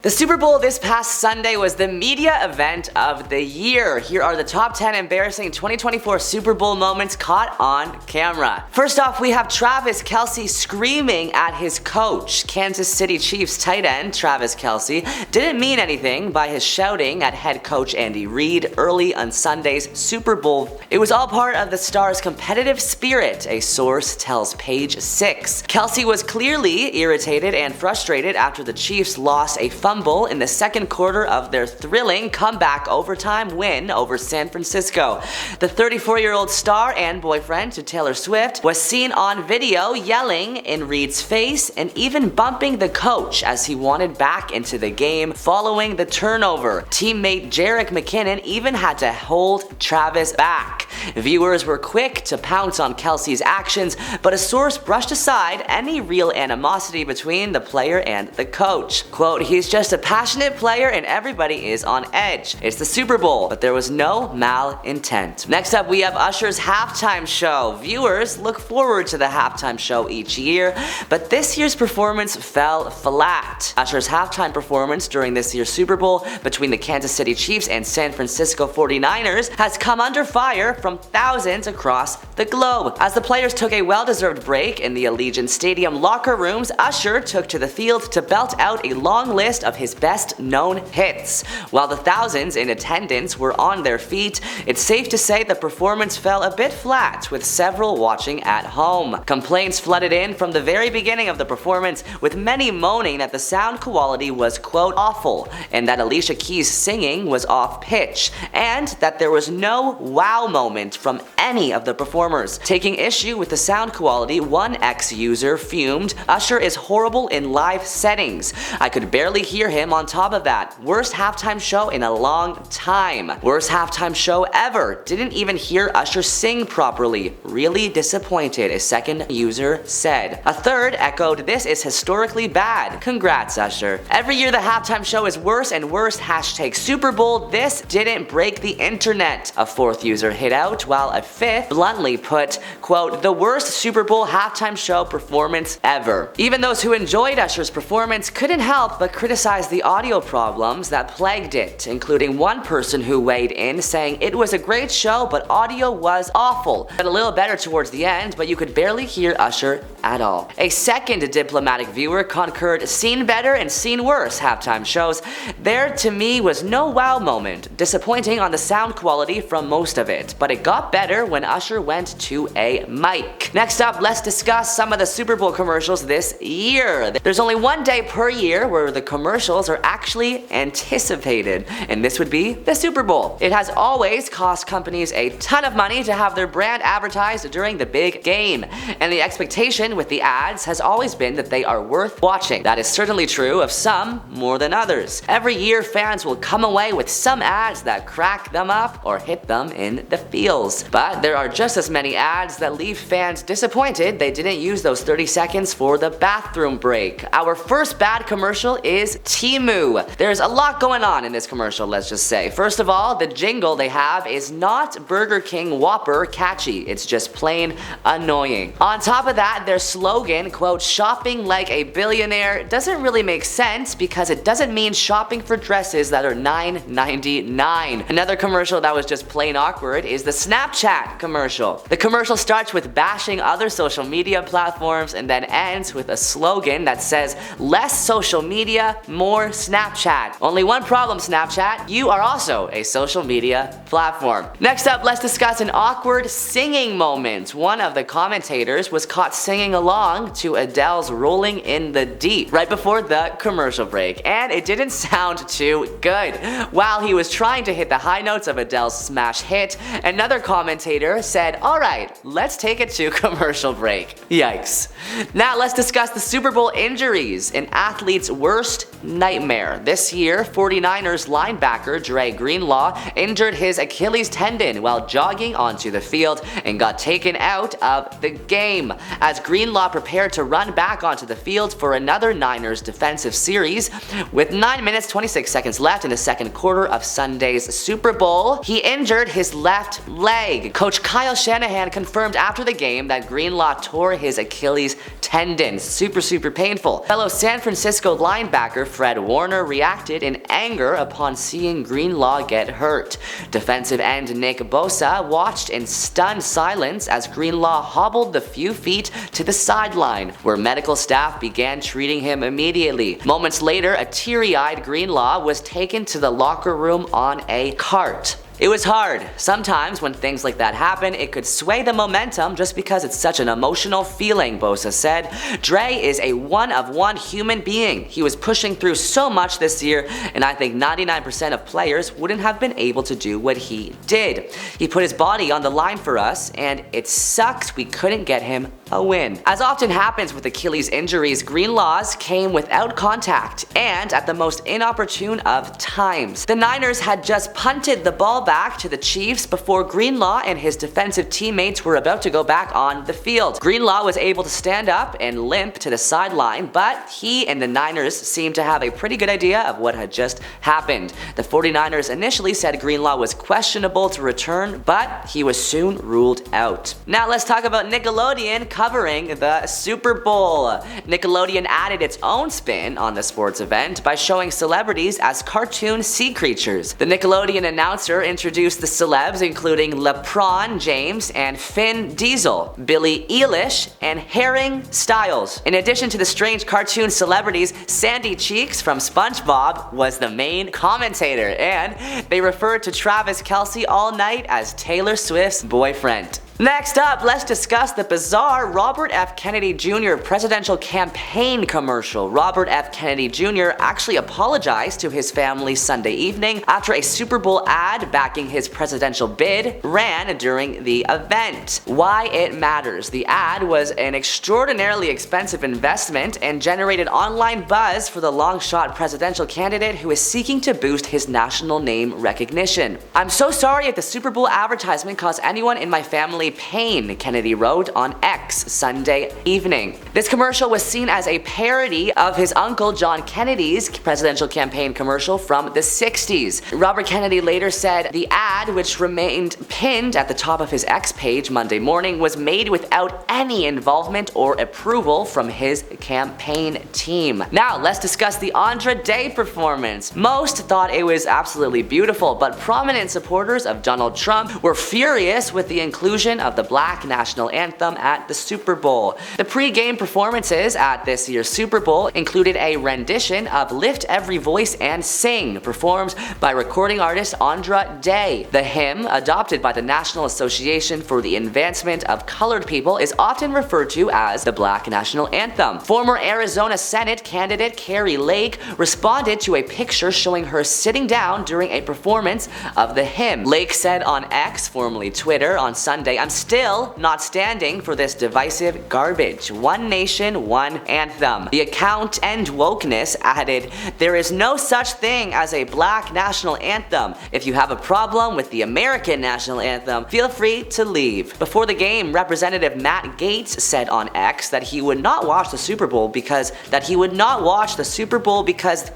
The Super Bowl this past Sunday was the media event of the year. Here are the top 10 embarrassing 2024 Super Bowl moments caught on camera. First off, we have Travis Kelce screaming at his coach. Kansas City Chiefs tight end Travis Kelce didn't mean anything by his shouting at head coach Andy Reid early on Sunday's Super Bowl. It was all part of the star's competitive spirit, a source tells Page 6. Kelce was clearly irritated and frustrated after the Chiefs lost a fumble in the second quarter of their thrilling comeback overtime win over San Francisco. The 34-year-old star and boyfriend to Taylor Swift was seen on video yelling in Reid's face and even bumping the coach as he wanted back into the game following the turnover. Teammate Jerick McKinnon even had to hold Travis back. Viewers were quick to pounce on Kelce's actions, but a source brushed aside any real animosity between the player and the coach. Quote, "He's just a passionate player and everybody is on edge. It's the Super Bowl, but there was no malintent." Next up, we have Usher's halftime show. Viewers look forward to the halftime show each year, but this year's performance fell flat. Usher's halftime performance during this year's Super Bowl between the Kansas City Chiefs and San Francisco 49ers has come under fire from thousands across the globe. As the players took a well-deserved break in the Allegiant Stadium locker rooms, Usher took to the field to belt out a long list of his best-known hits. While the thousands in attendance were on their feet, it's safe to say the performance fell a bit flat, with several watching at home. Complaints flooded in from the very beginning of the performance, with many moaning that the sound quality was, quote, awful, and that Alicia Keys' singing was off-pitch, and that there was no wow moment from any of the performers. Taking issue with the sound quality, one ex-user fumed, "Usher is horrible in live settings. I could barely hear him on top of that. Worst halftime show in a long time. Worst halftime show ever. Didn't even hear Usher sing properly. Really disappointed," a second user said. A third echoed, "This is historically bad. Congrats, Usher." Every year the halftime show is worse and worse. Hashtag Super Bowl. This didn't break the internet, a fourth user hit out, while a fifth bluntly put, quote, "The worst Super Bowl halftime show performance ever." Even those who enjoyed Usher's performance couldn't help but criticize the audio problems that plagued it, including one person who weighed in saying it was a great show but audio was awful. Got a little better towards the end, but you could barely hear Usher at all. A second diplomatic viewer concurred, "Seen better and seen worse halftime shows. There to me was no wow moment. Disappointing on the sound quality from most of it, but it got better when Usher went to a mic." Next up, let's discuss some of the Super Bowl commercials this year. There's only one day per year where the commercials are actually anticipated, and this would be the Super Bowl. It has always cost companies a ton of money to have their brand advertised during the big game, and the expectation with the ads has always been that they are worth watching. That is certainly true of some more than others. Every year, fans will come away with some ads that crack them up or hit them in the feels. But there are just as many ads that leave fans disappointed they didn't use those 30 seconds for the bathroom break. Our first bad commercial is Temu. There's a lot going on in this commercial, let's just say. First of all, the jingle they have is not Burger King Whopper catchy, it's just plain annoying. On top of that, their slogan, quote, "Shopping like a billionaire," doesn't really make sense because it doesn't mean shopping for dresses that are $9.99. Another commercial that was just plain awkward is the Snapchat commercial. The commercial starts with bashing other social media platforms and then ends with a slogan that says, "Less social media, more Snapchat." Only one problem, Snapchat. You are also a social media platform. Next up, let's discuss an awkward singing moment. One of the commentators was caught singing along to Adele's "Rolling in the Deep" right before the commercial break, and it didn't sound too good. While he was trying to hit the high notes of Adele's smash hit, another commentator said, "Alright, let's take it to commercial break." Yikes. Now let's discuss the Super Bowl injuries, an athlete's worst nightmare. This year, 49ers linebacker Dre Greenlaw injured his Achilles tendon while jogging onto the field and got taken out of the game. As Greenlaw prepared to run back onto the field for another Niners defensive series, with 9 minutes 26 seconds left in the second quarter of Sunday's Super Bowl, he injured his left leg. Coach Kyle Shanahan confirmed after the game that Greenlaw tore his Achilles tendon. Super painful. Fellow San Francisco linebacker Fred Warner reacted in anger upon seeing Greenlaw get hurt. Defensive end Nick Bosa watched in stunned silence as Greenlaw hobbled the few feet to the sideline, where medical staff began treating him immediately. Moments later, a teary-eyed Greenlaw was taken to the locker room on a cart. It was hard. Sometimes when things like that happen, it could sway the momentum just because it's such an emotional feeling, Bosa said. Dre is a one-of-one human being. He was pushing through so much this year, and I think 99% of players wouldn't have been able to do what he did. He put his body on the line for us, and it sucks we couldn't get him a win. As often happens with Achilles injuries, Greenlaw's came without contact and at the most inopportune of times. The Niners had just punted the ball back to the Chiefs before Greenlaw and his defensive teammates were about to go back on the field. Greenlaw was able to stand up and limp to the sideline, but he and the Niners seemed to have a pretty good idea of what had just happened. The 49ers initially said Greenlaw was questionable to return, but he was soon ruled out. Now let's talk about Nickelodeon covering the Super Bowl. Nickelodeon added its own spin on the sports event by showing celebrities as cartoon sea creatures. The Nickelodeon announcer introduced the celebs including LeBron James and Finn Diesel, Billie Eilish, and Herring Styles. In addition to the strange cartoon celebrities, Sandy Cheeks from SpongeBob was the main commentator, and they referred to Travis Kelce all night as Taylor Swift's boyfriend. Next up, let's discuss the bizarre Robert F. Kennedy Jr. presidential campaign commercial. Robert F. Kennedy Jr. actually apologized to his family Sunday evening after a Super Bowl ad backing his presidential bid ran during the event. Why it matters. The ad was an extraordinarily expensive investment and generated online buzz for the long-shot presidential candidate who is seeking to boost his national name recognition. "I'm so sorry if the Super Bowl advertisement caused anyone in my family pain," Kennedy wrote on X Sunday evening. This commercial was seen as a parody of his uncle John Kennedy's presidential campaign commercial from the 60s. Robert Kennedy later said the ad, which remained pinned at the top of his X page Monday morning, was made without any involvement or approval from his campaign team. Now let's discuss the Andra Day performance. Most thought it was absolutely beautiful, but prominent supporters of Donald Trump were furious with the inclusion of the Black national anthem at the Super Bowl. The pre-game performances at this year's Super Bowl included a rendition of Lift Every Voice and Sing, performed by recording artist Andra Day. The hymn, adopted by the National Association for the Advancement of Colored People, is often referred to as the Black national anthem. Former Arizona Senate candidate Carrie Lake responded to a picture showing her sitting down during a performance of the hymn. Lake said on X, formerly Twitter, on Sunday, "I'm still not standing for this divisive garbage. One nation, one anthem." The account End Wokeness added, "There is no such thing as a Black national anthem. If you have a problem with the American national anthem, feel free to leave." Before the game, Representative Matt Gaetz said on X that he would not watch the Super Bowl because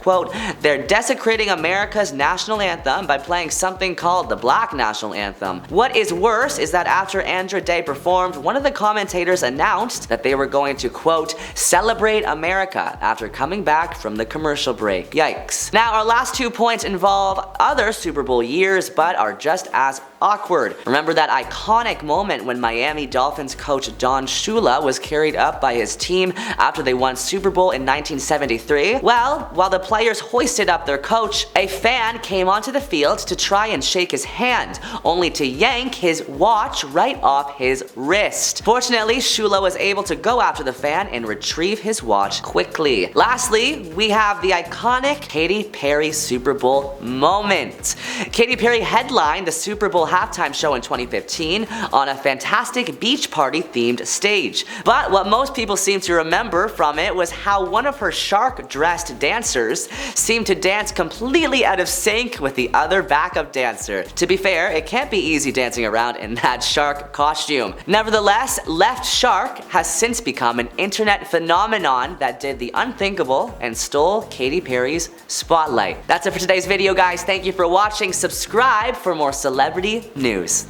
quote, "they're desecrating America's national anthem by playing something called the Black national anthem." What is worse is that after Andra Day performed, one of the commentators announced that they were going to, quote, "celebrate America" after coming back from the commercial break. Yikes. Now our last 2 points involve other Super Bowl years but are just as awkward. Remember that iconic moment when Miami Dolphins coach Don Shula was carried up by his team after they won Super Bowl in 1973? Well, while the players hoisted up their coach, a fan came onto the field to try and shake his hand, only to yank his watch right off his wrist. Fortunately, Shula was able to go after the fan and retrieve his watch quickly. Lastly, we have the iconic Katy Perry Super Bowl moment. Katy Perry headlined the Super Bowl halftime show in 2015 on a fantastic beach party themed stage. But what most people seem to remember from it was how one of her shark-dressed dancers seemed to dance completely out of sync with the other backup dancer. To be fair, it can't be easy dancing around in that shark costume. Nevertheless, Left Shark has since become an internet phenomenon that did the unthinkable and stole Katy Perry's spotlight. That's it for today's video, guys. Thank you for watching. Subscribe for more celebrity news.